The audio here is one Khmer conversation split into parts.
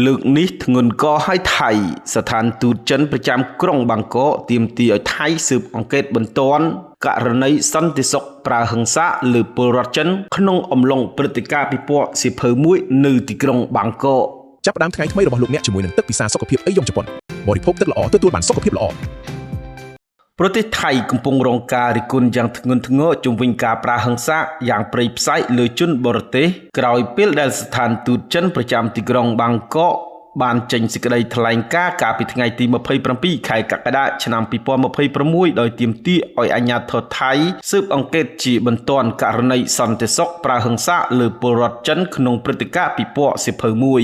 លើកនេះធ្ងន់កឲ្យថៃស្ថានទូតចិនប្រចាំក្រុងបាងកកទាមទារឲ្យថៃស៊ើបអង្កេតបន្ទាន់ករណីសន្តិសុខប្រើហិង្សាលើពលរដ្ឋចិនក្នុងអំឡុងព្រឹត្តិការណ៍ពិព័រណ៍សៀវភៅមួយនៅទីក្រុងបាងកកចាប់ផ្ដើមថ្ងៃថ្មីរបស់លោកអ្នកជាមួយនឹងទឹកពិសាសុខភាពអេយ៉ុងជប៉ុនបរិភោគទឹកល្អទទួលបានសុខភាពល្អប្រទេសថៃកំពុងរងការរិះគន់យ៉ាងធ្ងន់ធ្ងរជុំវិញការប្រើហិង្សាយ៉ាងព្រៃផ្សៃលើជនបរទេសក្រោយពេលដែលស្ថានទូតចិនប្រចាំទីក្រុងបាងកកបានចេញសេចក្តីថ្លែងការណ៍កាលពីថ្ងៃទី27ខែកក្កដាឆ្នាំ2026ដោយទាមទារឲ្យអាជ្ញាធរថៃស៊ើបអង្កេតជាបន្ទាន់ករណីសន្តិសុខប្រើហិង្សាលើពលរដ្ឋចិនក្នុងព្រឹត្តិការណ៍ពិព័រណ៍សៀវភៅមួយ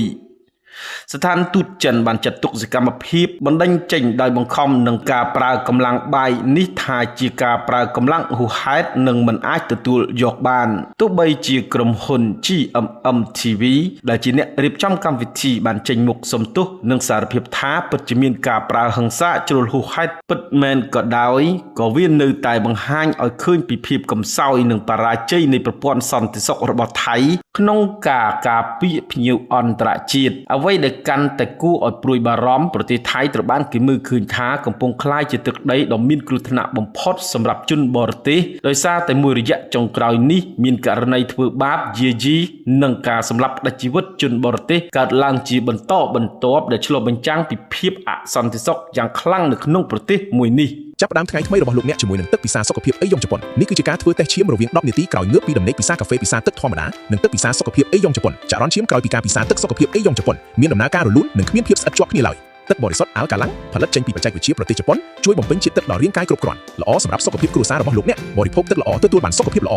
ស្ថានទូតចិនបានចាត់ទុកសកម្មភាពបណ្តេញចេញដោយបង្ខំនឹងការប្រើកម្លាំងបាយនេះថាជាការប្រើកម្លាំងហួសហេតុនិងមិនអាចទទួលយកបានទោះបីជាក្រុមហ៊ុន GMM TV ដែលជាអ្នករៀបចំកម្មវិធីបានចេញមុខសុំទោសនិងសារភាពថាពិតជាមានការប្រើហិង្សាជ្រុលហួសហេតុពិតមែនក៏ដោយក៏វានៅតែបង្ហាញឲ្យឃើញពីភាពកំសោយនិងបរាជ័យនៃប្រព័ន្ធសន្តិសុខរបស់ថៃក្នុងការការពារភ្ញៀវអន្តរជាតិអ្វីដែលកាន់តែគួរឲ្យព្រួយបារម្ភប្រទេសថៃត្រូវបានគេមើលឃើញថាកំពុងក្លាយជាទឹកដីដ៏មានគ្រោះថ្នាក់បំផុតសម្រាប់ជនបរទេសដោយសារតែមួយរយៈចុងក្រោយនេះមានករណីធ្វើបាបយាយីនិងការសម្លាប់ផ្តាច់ជីវិតជនបរទេសកើតឡើងជាបន្តបន្ទាប់ដែលឆ្លុះបញ្ចាំងពីភាពអសន្តិសុខយ៉ាងខ្លាំងនៅក្នុងប្រទេសមួយនេះចាប់ផ្ដើមថ្ងៃថ្មីរបស់លោកអ្នកជាមួយនឹងទឹកពិសាសុខភាពអេយ៉ុងជប៉ុននេះគឺជាការធ្វើតេស្តឈាមរវាង10នាទីក្រោយងើបពីដំណេកពិសាកាហ្វេពិសាទឹកធម្មតានិងទឹកពិសាសុខភាពអេយ៉ុងជប៉ុនចរន្តឈាមក្រោយពីការពិសាទឹកសុខភាពអេយ៉ុងជប៉ុនមានដំណើរការរលូននិងគ្មានភាពស្អិតជាប់គ្នាឡើយទឹកបរិសុទ្ធអាល់កាឡាំងផលិតចេញពីបច្ចេកវិទ្យាប្រទេសជប៉ុនជួយបំពេញជាតិទឹកដល់រាងកាយគ្រប់គ្រាន់ល្អសម្រាប់សុខភាពគ្រួសាររបស់លោកអ្នកបរិភោគទឹកល្អទទួលបានសុខភាពល្អ